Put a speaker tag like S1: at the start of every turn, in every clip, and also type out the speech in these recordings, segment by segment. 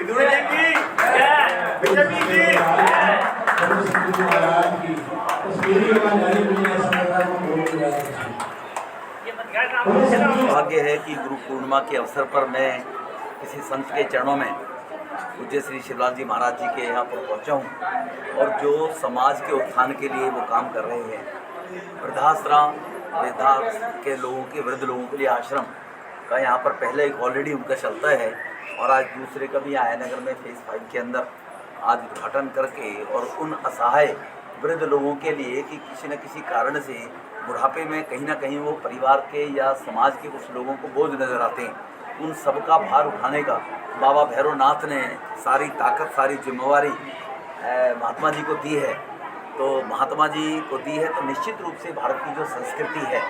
S1: भाग्य है कि गुरु पूर्णिमा के अवसर पर मैं किसी संत के चरणों में पूज्य श्री शिवलाल जी महाराज जी के यहाँ पर पहुँचा हूँ और जो समाज के उत्थान के लिए वो काम कर रहे हैं, वृद्धाश्रम वृद्धा के लोगों के वृद्ध लोगों के लिए आश्रम का यहाँ पर पहले एक ऑलरेडी उनका चलता है और आज दूसरे का भी आयानगर में फेज़ 5 के अंदर आज उद्घाटन करके और उन असहाय वृद्ध लोगों के लिए कि किसी न किसी कारण से बुढ़ापे में कहीं ना कहीं वो परिवार के या समाज के कुछ लोगों को बोझ नज़र आते हैं, उन सबका भार उठाने का बाबा भैरवनाथ ने सारी ताकत सारी जिम्मेवारी महात्मा जी को दी है। तो महात्मा जी को दी है तो निश्चित रूप से भारत की जो संस्कृति है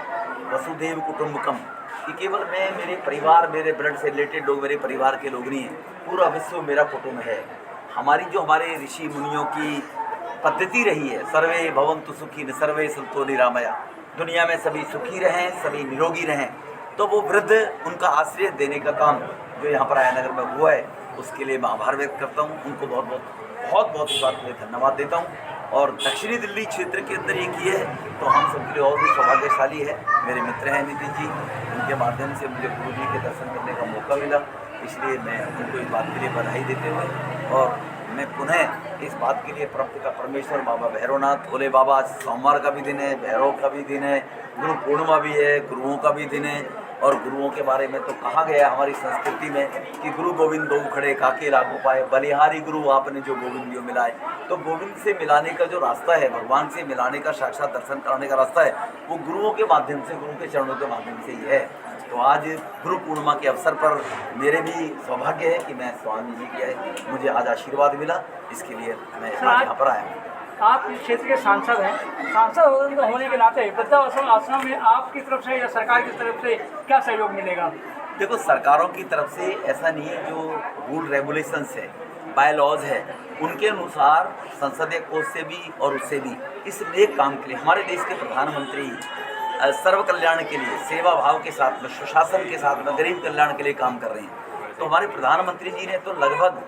S1: वसुधैव कुटुंबकम कि केवल मैं मेरे परिवार मेरे ब्लड से रिलेटेड लोग मेरे परिवार के लोग नहीं हैं, पूरा विश्व मेरा कुटुंब है। हमारी जो हमारे ऋषि मुनियों की पद्धति रही है, सर्वे भवन्तु सुखी सर्वे सन्तु निरामया, दुनिया में सभी सुखी रहें सभी निरोगी रहें, तो वो वृद्ध उनका आश्रय देने का काम जो यहाँ पर आयानगर में हुआ है उसके लिए मैं आभार व्यक्त करता हूँ। उनको बहुत बहुत इस बात के लिए धन्यवाद देता हूँ। और दक्षिणी दिल्ली क्षेत्र के अंदर ये किए है तो हम सबके लिए और भी सौभाग्यशाली है। मेरे मित्र हैं नितिन जी, उनके माध्यम से मुझे गुरु जी के दर्शन करने का मौका मिला, इसलिए मैं उनको इस बात के लिए बधाई देते हुए और मैं पुनः इस बात के लिए परमपिता परमेश्वर बाबा भैरवनाथ भोले बाबा, आज सोमवार का भी दिन है, भैरव का भी दिन है, गुरु पूर्णिमा भी है, गुरुओं का भी दिन है। और गुरुओं के बारे में तो कहा गया हमारी संस्कृति में कि गुरु गोविंद दो खड़े काके लागू पाए, बलिहारी गुरु आपने जो गोविंदियों मिलाए। तो गोविंद से मिलाने का जो रास्ता है, भगवान से मिलाने का साक्षात दर्शन कराने का रास्ता है, वो गुरुओं के माध्यम से, गुरु के चरणों के माध्यम से ही है। तो आज गुरु पूर्णिमा के अवसर पर मेरे भी सौभाग्य है कि मैं स्वामी जी के मुझे आज आशीर्वाद मिला, इसके लिए मैं आज यहाँ पर आया हूँ।
S2: आप इस क्षेत्र के सांसद हैं, सांसद होने के नाते वृद्धाश्रम आश्रम में आपकी तरफ से या सरकार की तरफ से क्या सहयोग मिलेगा?
S1: देखो, सरकारों की तरफ से ऐसा नहीं है, जो रूल रेगुलेशंस है, बाय लॉज है, उनके अनुसार संसदीय कोष से भी और उससे भी इस नेक काम के लिए हमारे देश के प्रधानमंत्री सर्व कल्याण के लिए सेवा भाव के साथ में, सुशासन के साथ में, गरीब कल्याण के लिए काम कर रहे हैं। तो हमारे प्रधानमंत्री जी ने तो लगभग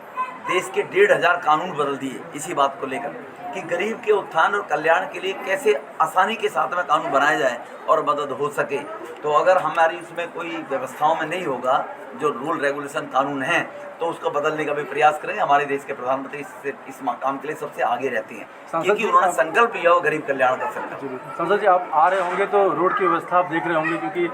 S1: देश के 1500 कानून बदल दिए इसी बात को लेकर कि गरीब के उत्थान और कल्याण के लिए कैसे आसानी के साथ में कानून बनाया जाए और मदद हो सके। तो अगर हमारी उसमें कोई व्यवस्थाओं में नहीं होगा, जो रूल रेगुलेशन कानून हैं, तो उसको बदलने का भी प्रयास करें। हमारे देश के प्रधानमंत्री इस काम के लिए सबसे आगे रहते हैं क्योंकि उन्होंने संकल्प लिया हो गरीब कल्याण का संकल्प।
S3: संसद जी, आप आ रहे होंगे तो रोड की व्यवस्था आप देख रहे होंगे, क्योंकि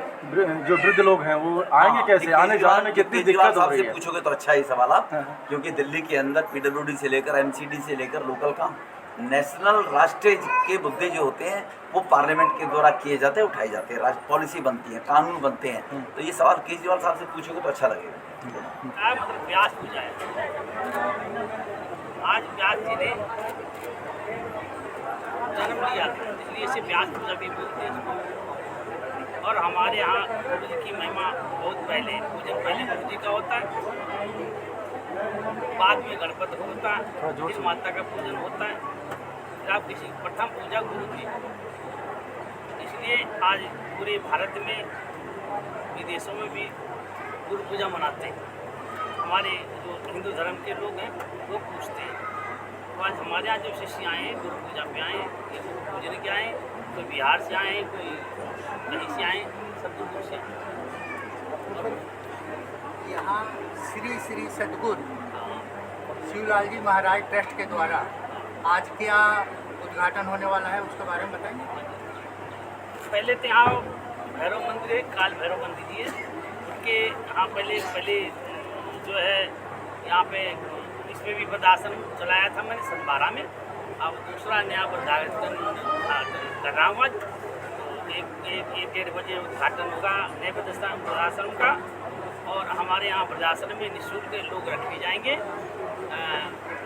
S3: जो वृद्ध लोग हैं वो आएंगे कैसे, आने जाने में कितनी दिक्कत हो रही है?
S1: पूछोगे तो अच्छा ही सवाल आप, क्योंकि दिल्ली के अंदर PWD से लेकर MCD से लेकर लोकल काम, नेशनल राष्ट्रीय के मुद्दे जो होते हैं वो पार्लियामेंट के द्वारा किए जाते हैं, उठाए जाते हैं, पॉलिसी बनती है, कानून बनते हैं। तो ये सवाल केजरीवाल साहब से पूछोगे तो अच्छा लगेगा।
S4: मतलब व्यास पूजा है, आज व्यास जी ने जन्म लिया था, इसलिए इसे व्यास पूजा भी बोलते हैं। और हमारे यहाँ गुरु जी की महिमा बहुत पहले, पूजन पहले गुरु जी का होता है, बाद में गणपति होता है, इस माता का पूजन होता है, जब किसी प्रथम पूजा गुरु की। इसलिए आज पूरे भारत में, विदेशों में भी गुरु पूजा मनाते हैं। हमारे जो हिंदू धर्म के लोग हैं वो पूछते हैं। तो आज हमारे यहाँ जो शिष्य आए हैं गुरु पूजा पे आए, ये गुरु पूजन के आए, कोई बिहार से आए, कोई कहीं से आए, सब दूर से आए।
S5: यहाँ श्री श्री सद्गुरु शिवलाल जी महाराज ट्रस्ट के द्वारा आज क्या उद्घाटन होने वाला है, उसके बारे में बताएंगे?
S4: पहले तो यहाँ भैरव मंदिर है, काल भैरव मंदिर जी है, उनके यहाँ पहले जो है यहाँ पे इसमें भी वृद्धाश्रम चलाया था मैंने 2012 में। अब दूसरा नया वृद्धाश्रम कर रहा हूँ आज, तो एक 1-1.5 बजे उद्घाटन होगा नए वृद्धाश्रम का। और हमारे यहाँ वृद्धाश्रम में निःशुल्क लोग रखे जाएंगे,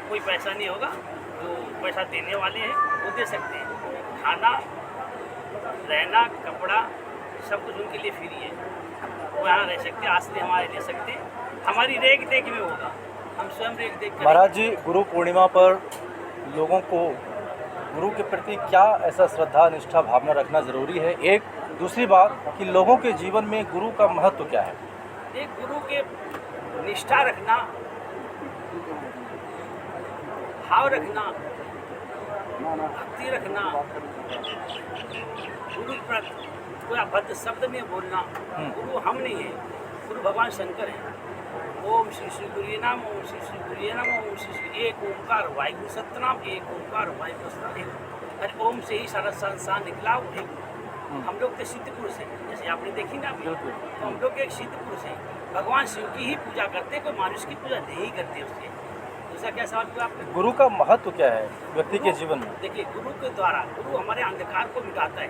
S4: कोई पैसा नहीं होगा, जो पैसा देने वाले हैं वो दे सकते हैं। खाना, रहना, कपड़ा सब कुछ उनके लिए फ्री है, वो यहाँ रह सकते हैं, आश्रय हमारे ले सकते हैं, हमारी रेख देख में होगा, हम स्वयं रेख देख।
S3: महाराज जी, गुरु पूर्णिमा पर लोगों को गुरु के प्रति क्या ऐसा श्रद्धा निष्ठा भावना रखना ज़रूरी है? एक दूसरी बात कि लोगों के जीवन में गुरु का महत्व क्या है?
S4: एक गुरु के निष्ठा रखना भाव रखना, भक्ति रखना, गुरु प्रति कोई अभद्र शब्द नहीं बोलना। गुरु हम नहीं है, गुरु भगवान शंकर हैं। ओम श्री श्री गुरु नाम, ओम श्री श्री गुरु नाम, ओम श्री श्री एक ओंकार वाहिगुरु सतनाम, एक ओंकार वाहिगुरु सतनाम। अरे ओम से ही सारा संसार निकला। एक हम लोग तो सिद्ध पुरुष हैं, जैसे आपने देखी ना, तो हम लोग एक सिद्ध पुरुष हैं। भगवान शिव की ही पूजा करते, कोई मानुष की पूजा नहीं करते उससे। दूसरा क्या सवाल किया आपने?
S3: गुरु का महत्व क्या है व्यक्ति के जीवन में?
S4: देखिए, गुरु के द्वारा, गुरु हमारे अंधकार को मिटाता है।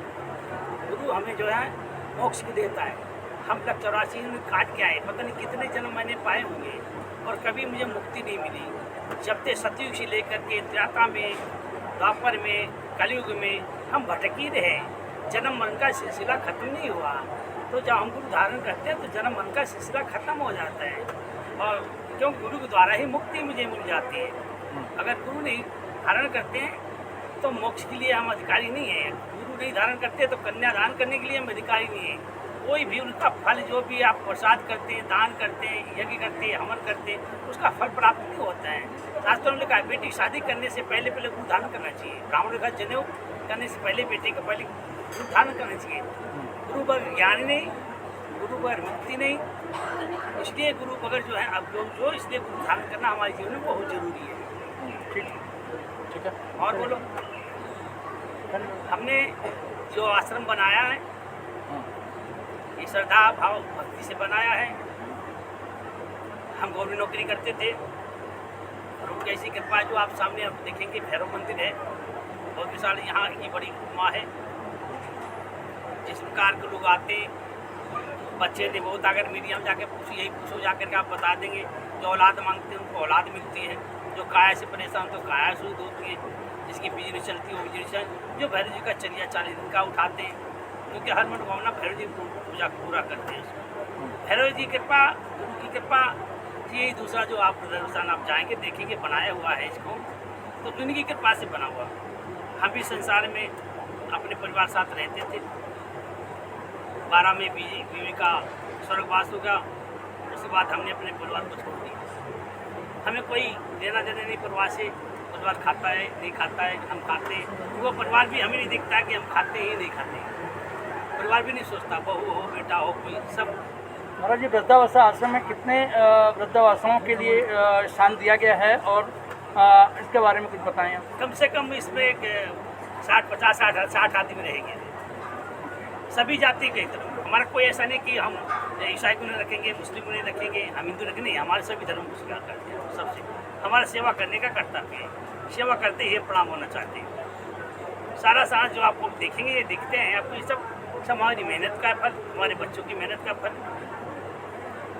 S4: गुरु हमें जो है मोक्ष की देता है। हम लोग 84 में काट के आए, पता नहीं कितने जन्म मैंने पाए होंगे और कभी मुझे मुक्ति नहीं मिली। जब से सतयुग से लेकर के त्रेता में, द्वापर में, कलयुग में हम भटक ही रहे। जन्म मरण का सिलसिला खत्म नहीं हुआ। तो जब हम गुरु धारण करते हैं तो जन्म मरण का सिलसिला खत्म हो जाता है, और क्यों गुरु के द्वारा ही मुक्ति मुझे मिल जाती है। अगर गुरु नहीं धारण करते हैं तो मोक्ष के लिए हम अधिकारी नहीं है। गुरु नहीं धारण करते तो कन्यादान करने के लिए हम अधिकारी नहीं है। कोई भी उनका फल, जो भी आप प्रसाद करते हैं, दान करते हैं, यज्ञ करते हैं, हवन करते हैं, उसका फल प्राप्त नहीं होता है। शास्त्रों ने कहा बेटी शादी करने से पहले गुरु धारण करना चाहिए। ब्राह्मण का जनेऊ करने से पहले बेटे का पहले गुरु धारण करना चाहिए। गुरु पर ज्ञान नहीं, गुरु पर मुक्ति नहीं, इसलिए गुरु बगैर जो है अब जो इसलिए गुरु धारण करना हमारे जीवन में बहुत जरूरी है।
S3: ठीक है।
S4: और बोलो, हमने जो आश्रम बनाया है ये श्रद्धा भाव भक्ति से बनाया है। हम गवर्नमेंट नौकरी करते थे और उनकी ऐसी कृपा जो आप सामने आप देखेंगे, भैरव मंदिर है बहुत विशाल, यहाँ की बड़ी माँ है। जिस प्रकार के लोग आते हैं, बच्चे थे बहुत, अगर मीडिया में जाके पूछो, यही पूछो जाकर के आप बता देंगे। जो औलाद मांगते हैं उनको औलाद मिलती है, जो काया से परेशान तो काया शुद्ध होती है, जिसकी बिजली चलती है वो बिजली चल, जो भैरव जी का चलिया 40 दिन का उठाते हैं, क्योंकि हर मनोकामना भैरव जी पूजा पूरा करते हैं। भैरव जी की कृपा, गुरु की कृपा, यही दूसरा जो आप स्थान आप जाएंगे देखेंगे बनाया हुआ है इसको, तो उनकी कृपा से बना हुआ। हम भी संसार में अपने परिवार साथ रहते थे। 12 में बीवी का स्वर्गवास हो गया, उसके बाद हमने अपने परिवार को छोड़ दिया। हमें कोई लेना देना नहीं परिवार से। परिवार खाता है नहीं खाता है, हम खाते हैं, वो परिवार भी हमें नहीं दिखता कि हम खाते ही नहीं खाते। परिवार भी नहीं सोचता, बहू हो बेटा हो कोई, सब।
S2: महाराज जी, वृद्धावस्था आश्रम में कितने वृद्धावस्थाओं के लिए स्थान दिया गया है और इसके बारे में कुछ बताएं आप।
S4: कम से कम इसमें 60 आदमी रहेंगे, सभी जाति के तरफ। हमारा कोई ऐसा नहीं कि हम ईसाई को नहीं रखेंगे, मुस्लिम को नहीं रखेंगे, हम हिंदू रखेंगे, नहीं, हमारे सभी धर्म को स्वीकार करते हैं। सबसे हमारा सेवा करने का कर्तव्य है, सेवा करते ही प्रणाम होना चाहते हैं। सारा सारा जो आपको देखेंगे, ये दिखते हैं आपको, ये सब हमारी मेहनत का फल, हमारे बच्चों की मेहनत का फल।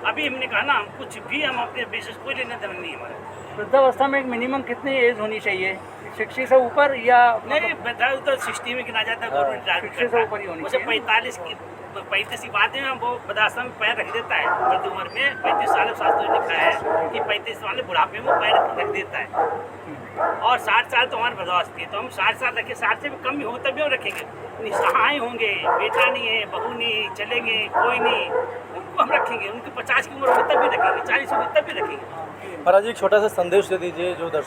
S4: अभी हमने कहा ना, हम कुछ भी हम अपने बेसिस कोई लेना देना नहीं हमारा।
S2: वृद्धावस्था में एक मिनिमम कितनी एज होनी चाहिए? 60 से ऊपर या
S4: नहीं, वृद्धा तो 60 में गिना जाता है, गवर्नमेंट
S2: 60 से ऊपर ही होनी
S4: उसे
S2: चाहिए।
S4: 35 की बात है, वो वृद्धाश्रम में पैर रख देता है। मृत्यु उम्र में 35 साल शास्त्र में लिखा है कि 35 वाले बुढ़ापे में पैर रख देता है। और 60 साल तो हमारी वृद्धावस्था है, तो हम 60 साल रखें, 60 से भी कम हो तभी हम रखेंगे। निसहाय होंगे, बेटा नहीं है, बहू नहीं, चलेंगे कोई नहीं, उनको हम रखेंगे। उनकी 50 की उम्र होगी तभी रखेंगे, 40 होगी तभी रखेंगे।
S3: महाराज जी, एक छोटा सा संदेश दे दीजिए जो दर्शक